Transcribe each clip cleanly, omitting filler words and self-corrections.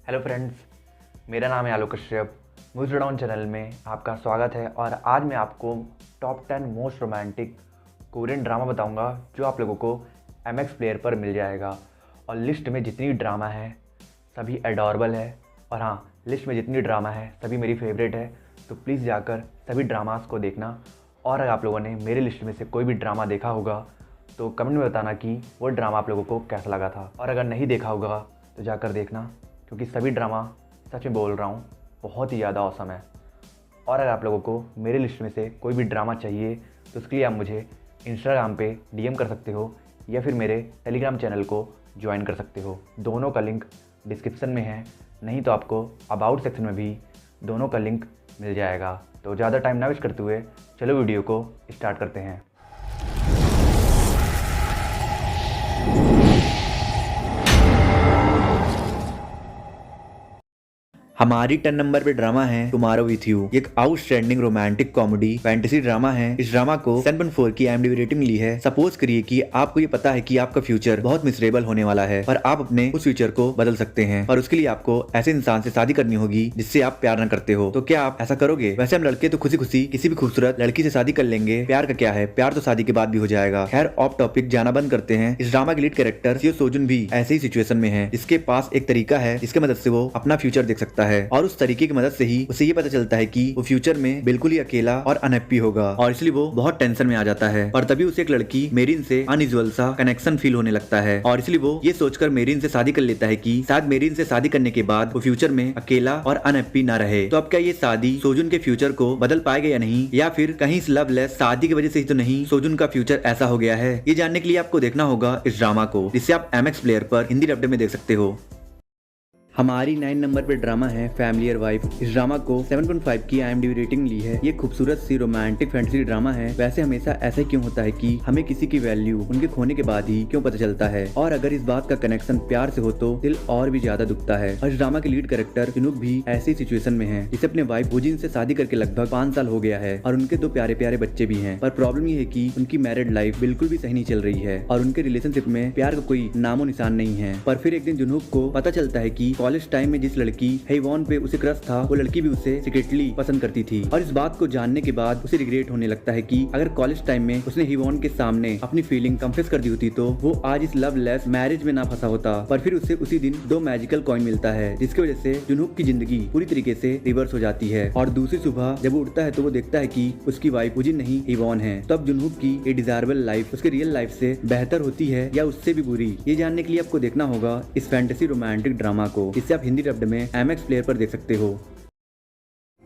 Hello friends, मेरा नाम है आलोक कश्यप। म्यूजिक डाउन चैनल में आपका स्वागत है। और आज मैं आपको top 10 most romantic Korean drama बताऊंगा जो आप लोगों को MX प्लेयर पर मिल जाएगा। और लिस्ट में जितनी ड्रामा है सभी एडोरेबल है। और हाँ, लिस्ट में जितनी ड्रामा है सभी मेरी फेवरेट है। तो प्लीज़ जाकर सभी ड्रामास को देखना। और अगर आप लोगों ने मेरे लिस्ट में से कोई भी ड्रामा देखा होगा तो कमेंट में बताना कि वो ड्रामा आप लोगों को कैसा लगा था। और अगर नहीं देखा होगा तो जाकर देखना, क्योंकि सभी ड्रामा सच में बोल रहा हूँ बहुत ही ज़्यादा औसम है। और अगर आप लोगों को मेरे लिस्ट में से कोई भी ड्रामा चाहिए तो उसके लिए आप मुझे इंस्टाग्राम पे DM कर सकते हो या फिर मेरे टेलीग्राम चैनल को ज्वाइन कर सकते हो। दोनों का लिंक डिस्क्रिप्शन में है, नहीं तो आपको अबाउट सेक्शन में भी दोनों का लिंक मिल जाएगा। तो ज़्यादा टाइम ना वेस्ट करते हुए चलो वीडियो को स्टार्ट करते हैं। हमारी 10 नंबर पे ड्रामा है टुमारो विथ यू। एक outstanding romantic comedy fantasy drama है। इस ड्रामा को 7.4 की IMDb रेटिंग मिली है। सपोज करिए कि आपको ये पता है कि आपका फ्यूचर बहुत मिसरेबल होने वाला है, पर आप अपने उस फ्यूचर को बदल सकते हैं। और उसके लिए आपको ऐसे इंसान से शादी करनी होगी जिससे आप प्यार न करते हो। तो क्या आप ऐसा करोगे? वैसे हम लड़के तो खुशी खुशी किसी भी खूबसूरत लड़की से शादी कर लेंगे। प्यार का क्या है, प्यार तो शादी के बाद भी हो जाएगा। खैर, ऑफ टॉपिक जाना बंद करते हैं। इस ड्रामा के लीड कैरेक्टर सियो सोजुन भी ऐसे ही सिचुएशन में है। इसके पास एक तरीका है जिसके मदद से वो अपना फ्यूचर देख सकता है। और उस तरीके की मदद से ही उसे ये पता चलता है कि वो फ्यूचर में बिल्कुल ही अकेला और अनहैप्पी होगा। और इसलिए वो बहुत टेंशन में आ जाता है। और तभी उसे एक लड़की मेरिन से अनयूजुअल सा कनेक्शन फील होने लगता है। और इसलिए वो ये सोचकर मेरिन से शादी कर लेता है कि शायद मेरिन से शादी करने के बाद वो फ्यूचर में अकेला और अनहैप्पी ना रहे। तो अब क्या ये शादी सोजुन के फ्यूचर को बदल पाएगा या नहीं, या फिर कहीं इस लवलेस शादी की वजह से ही तो नहीं सोजुन का फ्यूचर ऐसा हो गया है? ये जानने के लिए आपको देखना होगा इस ड्रामा को, जिसे आप MX प्लेयर पर हिंदी डब्ड में देख सकते हो। हमारी 9 नंबर पे ड्रामा है फैमिलियर वाइफ। इस ड्रामा को 7.5 की IMDb रेटिंग मिली है। ये खूबसूरत सी रोमांटिक फैंटेसी ड्रामा है। वैसे हमेशा ऐसा क्यों होता है कि हमें किसी की वैल्यू उनके खोने के बाद ही क्यों पता चलता है? और अगर इस बात का कनेक्शन प्यार से हो तो दिल और भी ज्यादा दुखता है। और इस ड्रामा के लीड कैरेक्टर जुनूक भी ऐसी सिचुएशन में है, जिसे अपने वाइफ वुजिन से शादी करके लगभग 5 साल हो गया है। और उनके 2 प्यारे प्यारे बच्चे भी हैं। पर प्रॉब्लम ये है कि उनकी मैरिड लाइफ बिल्कुल भी सही नहीं चल रही है और उनके रिलेशनशिप में प्यार का कोई नामो निशान नहीं है। पर फिर एक दिन जुनूक को पता चलता है कि कॉलेज टाइम में जिस लड़की हेवॉन पे उसे क्रश था, वो लड़की भी उसे सीक्रेटली पसंद करती थी। और इस बात को जानने के बाद उसे रिग्रेट होने लगता है कि अगर कॉलेज टाइम में उसने हेवॉन के सामने अपनी फीलिंग कन्फेस कर दी होती तो वो आज इस लवलेस मैरिज में ना फंसा होता। पर फिर उसे उसी दिन 2 मैजिकल कॉइन मिलता है, जिसकी वजह से जुनूक की जिंदगी पूरी तरीके से रिवर्स हो जाती है। और दूसरी सुबह जब वो उठता है तो वो देखता है कि उसकी वाइफ वुजिन नहीं हेवॉन है। तो अब जुनूक की ये डिजायरेबल लाइफ उसके रियल लाइफ से बेहतर होती है या उससे भी बुरी? ये जानने के लिए आपको देखना होगा इस फैंटेसी रोमांटिक ड्रामा को, जिसे आप हिंदी डब्ड में MX प्लेयर पर देख सकते हो।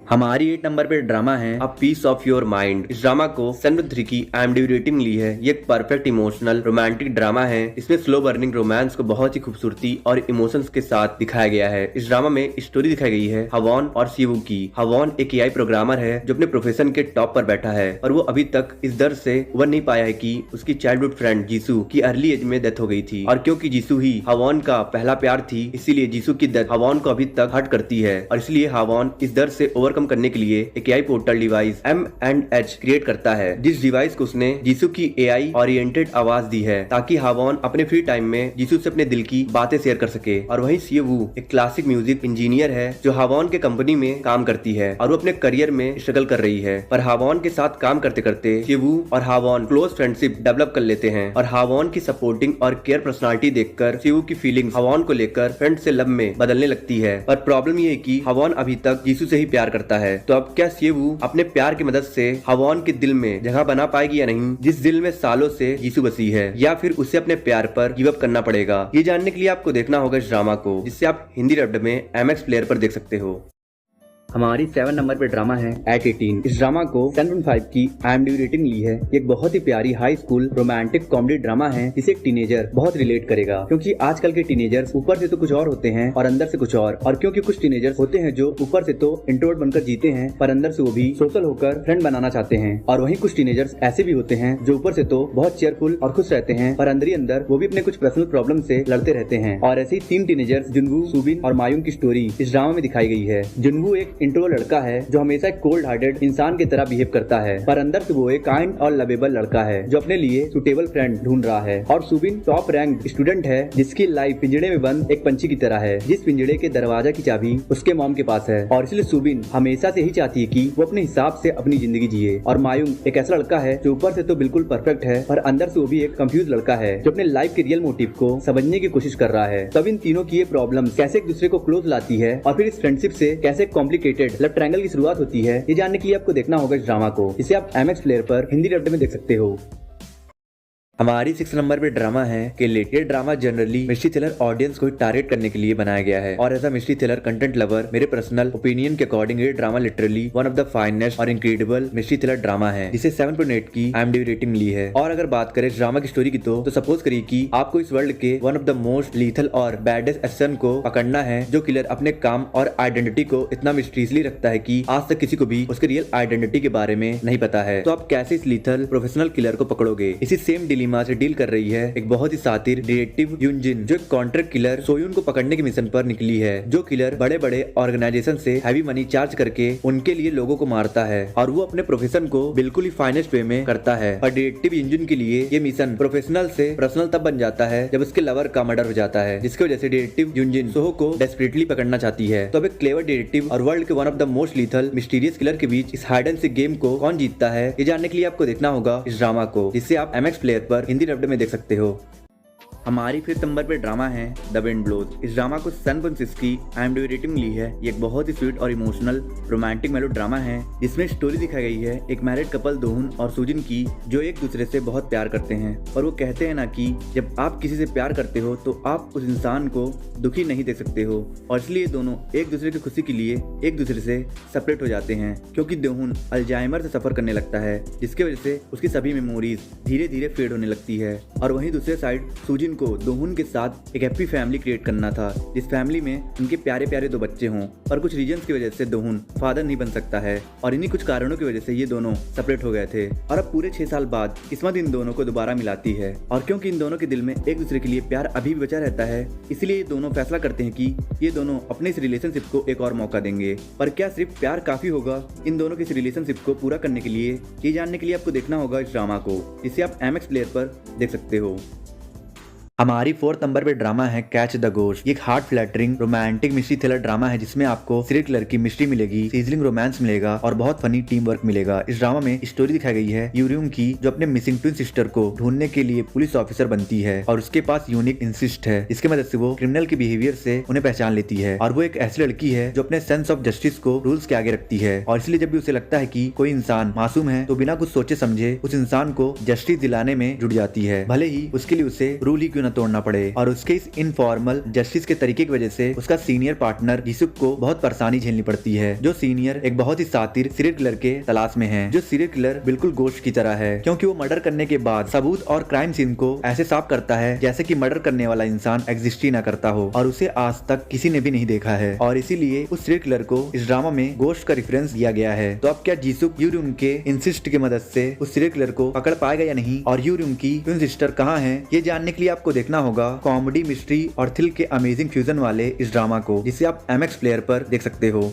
हमारी 8 नंबर पे ड्रामा है a piece of your mind. इस ड्रामा को 7.3 की IMDb रेटिंग मिली है। ये एक परफेक्ट इमोशनल रोमांटिक ड्रामा है। इसमें स्लो बर्निंग रोमांस को बहुत ही खूबसूरती और इमोशंस के साथ दिखाया गया है। इस ड्रामा में स्टोरी दिखाई गई है हवॉन और सिवू की। हवॉन एक AI प्रोग्रामर है जो अपने प्रोफेशन के टॉप पर बैठा है, और वो अभी तक इस दर्द से उबर नहीं पाया है कि उसकी चाइल्डहुड फ्रेंड जीसू की अर्ली एज में डेथ हो गई थी। और क्योंकि जीसू ही हवॉन का पहला प्यार थी, इसीलिए जीसू की डेथ हवॉन को अभी तक हर्ट करती है। और इसलिए हवॉन इस दर्द से ओवरकम करने के लिए एक AI portal device M&H create करता है, जिस डिवाइस को उसने जीसू की AI ओरिएंटेड आवाज दी है, ताकि हावॉन अपने फ्री टाइम में जीसू से अपने दिल की बातें शेयर कर सके। और वहीं सियवू एक क्लासिक म्यूजिक इंजीनियर है जो हावॉन के कंपनी में काम करती है, और वो अपने करियर में स्ट्रगल कर रही है। पर हावॉन के साथ काम करते करते सियवू और हावॉन क्लोज फ्रेंडशिप डेवलप कर लेते हैं। और हावॉन की सपोर्टिंग और केयर पर्सनालिटी देखकर सियवू की फीलिंग्स हावॉन को लेकर फ्रेंड से लव में बदलने लगती है। पर प्रॉब्लम ये है कि हावॉन अभी तक जीसू से ही प्यार करता है। तो अब क्या सियवू अपने प्यार की मदद से हवॉन के दिल में जगह बना पाएगी या नहीं, जिस दिल में सालों से जीसू बसी है, या फिर उसे अपने प्यार पर गिव अप करना पड़ेगा? ये जानने के लिए आपको देखना होगा इस ड्रामा को, जिससे आप हिंदी डब्ड में MX प्लेयर पर देख सकते हो। हमारी 7 नंबर पे ड्रामा है एट 18। इस ड्रामा को 7.5 की IMDb रेटिंग ली है। एक बहुत ही प्यारी high school romantic comedy drama है, जिसे एक टीनेजर बहुत रिलेट करेगा, क्योंकि आजकल के टीनेजर्स ऊपर से तो कुछ और होते हैं और अंदर से कुछ और क्योंकि कुछ टीनेजर्स होते हैं जो ऊपर से तो इंट्रोवर्ट बनकर जीते हैं, पर अंदर से वो भी सोशल होकर फ्रेंड बनाना चाहते हैं। और वहीं कुछ टीनेजर्स ऐसे भी होते हैं जो ऊपर से तो बहुत चेयरफुल और खुश रहते हैं, पर अंदर ही अंदर वो भी अपने कुछ पर्सनल प्रॉब्लम से लड़ते रहते हैं। और ऐसे ही 3 टीनेजर्स जुनवू, सुबिन और मायूंग की स्टोरी इस ड्रामा में दिखाई गई है। जुनवू एक इंट्रो लड़का है जो हमेशा एक कोल्ड हार्टेड इंसान की तरह बिहेव करता है, पर अंदर से वो एक काइंड और लवेबल लड़का है जो अपने लिए सुटेबल फ्रेंड ढूंढ रहा है। और सुबिन टॉप रैंक स्टूडेंट है जिसकी लाइफ पिंजड़े में बंद एक पंछी की तरह है, जिस पिंजड़े के दरवाजा की चाबी उसके मॉम के पास है। और इसलिए सुबिन हमेशा से ही चाहती है कि वो अपने हिसाब से अपनी जिंदगी जिए। और मायूंग एक ऐसा लड़का है जो ऊपर से तो बिल्कुल परफेक्ट है, पर अंदर से वो भी एक कंफ्यूज लड़का है जो अपने लाइफ के रियल मोटिव को समझने की कोशिश कर रहा है। तब इन तीनों की ये प्रॉब्लम कैसे एक दूसरे को क्लोज लाती है और फिर इस फ्रेंडशिप से कैसे कॉम्प्लिकेटेड लव ट्रायंगल की शुरुआत होती है, ये जानने के लिए आपको देखना होगा इस ड्रामा को, जिसे आप MX प्लेयर पर हिंदी डब में देख सकते हो। हमारी 6 नंबर पे ड्रामा है किलिट। ये drama generally mystery thriller audience को टारगेट करने के लिए बनाया गया है और as a mystery thriller content lover मेरे पर्सनल ओपिनियन के अकॉर्डिंग ये drama literally one of the finest और इनक्रेडिबल मिस्ट्री थ्रिलर ड्रामा है, जिसे 7.8 की IMDb रेटिंग मिली है। और अगर बात करें ड्रामा की स्टोरी की तो सपोज करिए कि आपको इस वर्ल्ड के one of the most lethal और बैडेस्ट एसेसन को पकड़ना है, जो किलर अपने काम और आइडेंटिटी को इतना मिस्ट्रीजली रखता है कि आज तक किसी को भी उसके रियल आइडेंटिटी के बारे में नहीं पता है। तो आप कैसे इस लीथल प्रोफेशनल किलर को पकड़ोगे? इसी सेम डिलीमा से डील कर रही है एक बहुत ही सातिर डिटेक्टिव यूनजिन, जो एक कॉन्ट्रैक्ट किलर सोयून को पकड़ने के मिशन पर निकली है। जो किलर बड़े बड़े ऑर्गेनाइजेशन से हैवी मनी चार्ज करके उनके लिए लोगों को मारता है और वो अपने प्रोफेशन को बिल्कुल ही फाइनेस्ट वे में करता है। और डिटेक्टिव यूनजिन के लिए ये मिशन प्रोफेशनल से पर्सनल तब बन जाता है जब उसके लवर का मर्डर हो जाता है, जिसकी वजह से डिटेक्टिव यूनजिन सोहो को डेस्परेटली पकड़ना चाहती है। तो अब एक क्लेवर डिटेक्टिव और वर्ल्ड के one of the most lethal mysterious killer के बीच इस हाइड एंड सीक गेम को कौन जीतता है, ये जानने के लिए आपको देखना होगा इस ड्रामा को, जिसे आप MX प्लेयर पर हिंदी डब में देख सकते हो। हमारी 5th नंबर पे ड्रामा है द विंड ब्लोज। इस ड्रामा को 7.6 की IMDb रेटिंग मिली है। ये एक बहुत ही स्वीट और इमोशनल रोमांटिक मेलो ड्रामा है, जिसमें स्टोरी दिखाई गई है एक मैरिड कपल दोहुन और सुजिन की, जो एक दूसरे से बहुत प्यार करते हैं। और वो कहते हैं ना कि जब आप किसी से प्यार करते हो तो आप उस इंसान को दुखी नहीं देख सकते हो, और इसलिए दोनों एक दूसरे की खुशी के लिए एक दूसरे से सेपरेट हो जाते हैं, क्योंकि दोहुन अल्जाइमर से सफर करने लगता है, जिसकी वजह से उसकी सभी मेमोरीज धीरे धीरे फेड होने लगती है। और वहीं दूसरे साइड सुजिन को दोहुन के साथ एक हैप्पी फैमिली क्रिएट करना था, जिस फैमिली में उनके प्यारे प्यारे 2 बच्चे हों, पर कुछ रीजंस की वजह से दोहुन फादर नहीं बन सकता है और इन्हीं कुछ कारणों की वजह से ये दोनों सेपरेट हो गए थे। और अब पूरे 6 साल बाद किस्मत इन दोनों को दोबारा मिलाती है, और क्योंकि इन दोनों के दिल में एक दूसरे के लिए प्यार अभी भी बचा रहता है, इसलिए ये दोनों फैसला करते हैं कि ये दोनों अपने इस रिलेशनशिप को एक और मौका देंगे। पर क्या सिर्फ प्यार काफी होगा इन दोनों के इस रिलेशनशिप को पूरा करने के लिए, ये जानने के लिए आपको देखना होगा इस ड्रामा को, जिसे आप MX प्लेयर पर देख सकते हो। हमारी 4th नंबर पे ड्रामा है कैच द गोस्ट। ये एक heart flattering romantic mystery thriller drama है, जिसमें आपको सीरियल किलर की मिस्ट्री मिलेगी, सीजलिंग रोमांस मिलेगा और बहुत फनी टीम वर्क मिलेगा। इस ड्रामा में स्टोरी दिखाई गई है यूरियम की, जो अपने मिसिंग ट्विन सिस्टर को ढूंढने के लिए पुलिस ऑफिसर बनती है और उसके पास यूनिक इंसिस्ट है, जिसकी मदद से वो क्रिमिनल के बिहेवियर से उन्हें पहचान लेती है। और वो एक ऐसी लड़की है जो अपने सेंस ऑफ जस्टिस को रूल्स के आगे रखती है, और इसलिए जब भी उसे लगता है कि कोई इंसान मासूम है तो बिना कुछ सोचे समझे उस इंसान को जस्टिस दिलाने में जुट जाती है, भले ही उसके लिए उसे रूल ही क्यों न तोड़ना पड़े। और उसके इस इनफॉर्मल जस्टिस के तरीके की वजह से उसका सीनियर पार्टनर जिसुक को बहुत परेशानी झेलनी पड़ती है, जो सीनियर एक बहुत ही सातिर सीरियल किलर के तलाश में है, जो सीरियल किलर बिल्कुल गोश्त की तरह है, क्योंकि वो मर्डर करने के बाद सबूत और क्राइम सीन को ऐसे साफ करता है जैसे कि मर्डर करने वाला इंसान एग्जिस्ट ही ना करता हो और उसे आज तक किसी ने भी नहीं देखा है। और इसीलिए उस सीरियल किलर को इस ड्रामा में गोश्त का रेफरेंस दिया गया है। तो अब क्या जिसुक यूरियम के इंसिस्ट की मदद से उस सीरियल किलर को पकड़ पाएगा या नहीं, और यूरियम की ट्विन सिस्टर कहाँ है, ये जानने के लिए आपको देखना होगा कॉमेडी, मिस्ट्री और थ्रिल के अमेजिंग फ्यूजन वाले इस ड्रामा को, जिसे आप MX प्लेयर पर देख सकते हो।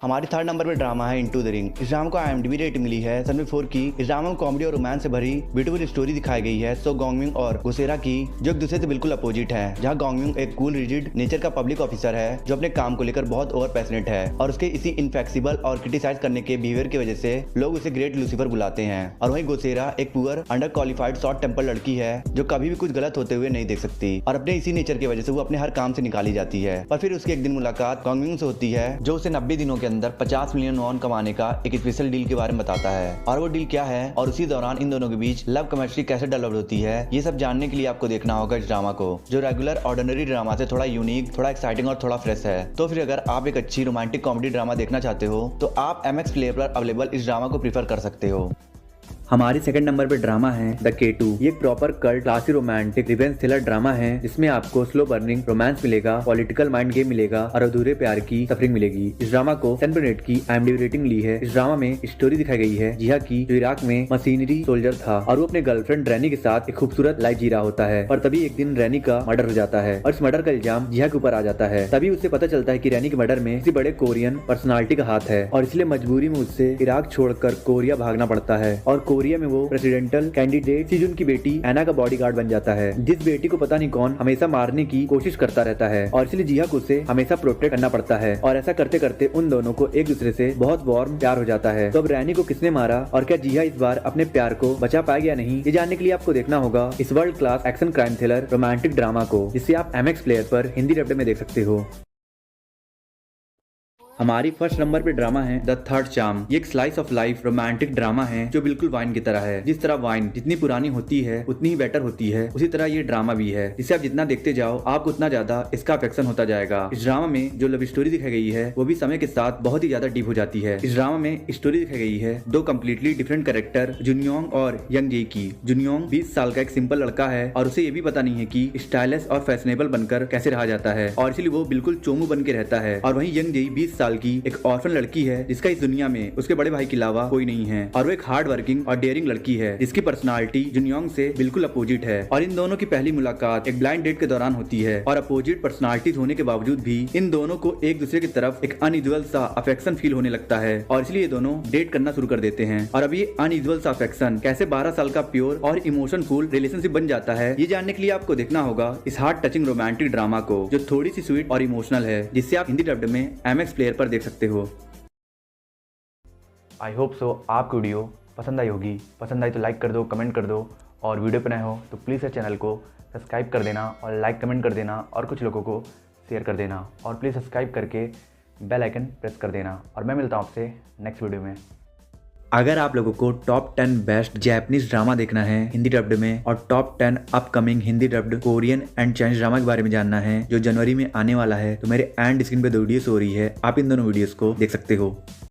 हमारी 3rd नंबर पे ड्रामा है इनटू द रिंग। इस ड्रामा को IMDb रेटिंग मिली है 7.4 की। इस ड्रामा में कॉमेडी और रोमांस से भरी ब्यूटीफुल स्टोरी दिखाई गई है सो गोंगमिंग और गोसेरा की, जो एक दूसरे से बिल्कुल अपोजिट है। जहाँ गोंगमिंग एक कूल रिजिड नेचर का पब्लिक ऑफिसर है जो अपने काम को लेकर बहुत ओवर पैशनेट है, और उसके इसी इनफ्लेक्सिबल और क्रिटिसाइज करने के बिहेवियर की वजह से लोग उसे ग्रेट लूसीफर बुलाते हैं। और वहीं गोसेरा एक poor underqualified short temper लड़की है जो कभी भी कुछ गलत होते हुए नहीं देख सकती, और अपने इसी नेचर की वजह से वो अपने हर काम से निकाली जाती है। पर फिर उसकी एक दिन मुलाकात गोंगमिंग से होती है, जो उसे 90 दिनों के अंदर 50 मिलियन वॉन कमाने का एक स्पेशल डील के बारे में बताता है। और वो डील क्या है और उसी दौरान इन दोनों के बीच लव केमिस्ट्री कैसे डेवलप होती है, ये सब जानने के लिए आपको देखना होगा इस ड्रामा को, जो रेगुलर ऑर्डिनरी ड्रामा से थोड़ा यूनिक, थोड़ा एक्साइटिंग और थोड़ा फ्रेश है। तो फिर अगर आप एक अच्छी रोमांटिक कॉमेडी ड्रामा देखना चाहते हो तो आप MX प्लेयर पर अवेलेबल इस ड्रामा को प्रीफर कर सकते हो। हमारी सेकंड नंबर पे ड्रामा है द K2। ये एक proper cult classy romantic revenge thriller drama है जिसमें आपको स्लो बर्निंग रोमांस मिलेगा, पॉलिटिकल माइंड गेम मिलेगा और अधूरे प्यार की सफरिंग मिलेगी। इस ड्रामा को 7.8 की IMDb रेटिंग ली है। इस ड्रामा में स्टोरी दिखाई गई है जिहा की जो इराक में मशीनरी सोल्जर था और वो अपने गर्लफ्रेंड रैनी के साथ एक खूबसूरत लाइफ जी रहा होता है। और तभी एक दिन रैनी का मर्डर हो जाता है और इस मर्डर का इल्जाम जिहा के ऊपर आ जाता है। तभी उसे पता चलता है कि रैनी के मर्डर में किसी बड़े कोरियन पर्सनालिटी का हाथ है और इसलिए मजबूरी में उससे इराक छोड़कर कोरिया भागना पड़ता है। और कोरिया में वो प्रेसिडेंटल कैंडिडेट सीजुन की बेटी एना का बॉडीगार्ड बन जाता है, जिस बेटी को पता नहीं कौन हमेशा मारने की कोशिश करता रहता है और इसलिए जिहा को उसे हमेशा प्रोटेक्ट करना पड़ता है। और ऐसा करते करते उन दोनों को एक दूसरे से बहुत वार्म प्यार हो जाता है। तो अब रैनी को किसने मारा और क्या जिहा इस बार अपने प्यार को बचा पाएगा या नहीं, ये जानने के लिए आपको देखना होगा इस world class action crime thriller romantic drama को, जिसे आप MX प्लेयर पर हिंदी डब्ड में देख सकते हो। हमारी फर्स्ट नंबर पे ड्रामा है द थर्ड चार्म। ये एक slice of life romantic drama है जो बिल्कुल वाइन की तरह है। जिस तरह वाइन जितनी पुरानी होती है उतनी ही बेटर होती है, उसी तरह ये ड्रामा भी है, जिसे आप जितना देखते जाओ आपको उतना ज्यादा इसका अफेक्शन होता जाएगा। इस ड्रामा में जो लव स्टोरी दिखाई गई है वो भी समय के साथ बहुत ही ज्यादा डीप हो जाती है। इस ड्रामा में स्टोरी दिखाई गई है दो कम्प्लीटली डिफरेंट कैरेक्टर जुनयोंग और यंग जे की। जुनयोंग 20 साल का एक सिंपल लड़का है और उसे ये भी पता नहीं है कि स्टाइलिश और फैशनेबल बनकर कैसे रहा जाता है और इसलिए वो बिल्कुल चोमू बन के रहता है। और वहीं यंग जे 20 साल की एक लड़की है जिसका इस दुनिया में उसके बड़े भाई के अलावा कोई नहीं है और वो एक हार्ड वर्किंग और डेयरिंग लड़की है जिसकी पर्सनालिटी जुनयोंग से बिल्कुल अपोजिट है। और इन दोनों की पहली मुलाकात एक ब्लाइंड डेट के दौरान होती है और अपोजिट पर्सनालिटी होने के बावजूद भी इन दोनों को एक दूसरे की तरफ एक अनयूजुअल सा अफेक्शन फील होने लगता है और इसलिए ये दोनों डेट करना शुरू कर देते हैं। और अब ये अनयूजुअल सा अफेक्शन कैसे 12 साल का प्योर और इमोशनफुल रिलेशनशिप बन जाता है, ये जानने के लिए आपको देखना होगा इस हार्ट टचिंग रोमांटिक ड्रामा को, जो थोड़ी सी स्वीट और इमोशनल है, जिससे आप हिंदी डब्ड में MX प्लेयर पर देख सकते हो। आई होप सो आपको वीडियो पसंद आई होगी। पसंद आई तो लाइक कर दो, कमेंट कर दो और वीडियो पे नए हो तो प्लीज़ चैनल को सब्सक्राइब कर देना और लाइक कमेंट कर देना और कुछ लोगों को शेयर कर देना और प्लीज़ सब्सक्राइब करके बेल आइकन प्रेस कर देना। और मैं मिलता हूँ आपसे नेक्स्ट वीडियो में। अगर आप लोगों को टॉप 10 बेस्ट जैपनीज ड्रामा देखना है हिंदी डब्ड में और top 10 upcoming Hindi dubbed Korean and Chinese drama के बारे में जानना है जो जनवरी में आने वाला है, तो मेरे एंड स्क्रीन पे दो वीडियोस हो रही है, आप इन दोनों वीडियोस को देख सकते हो।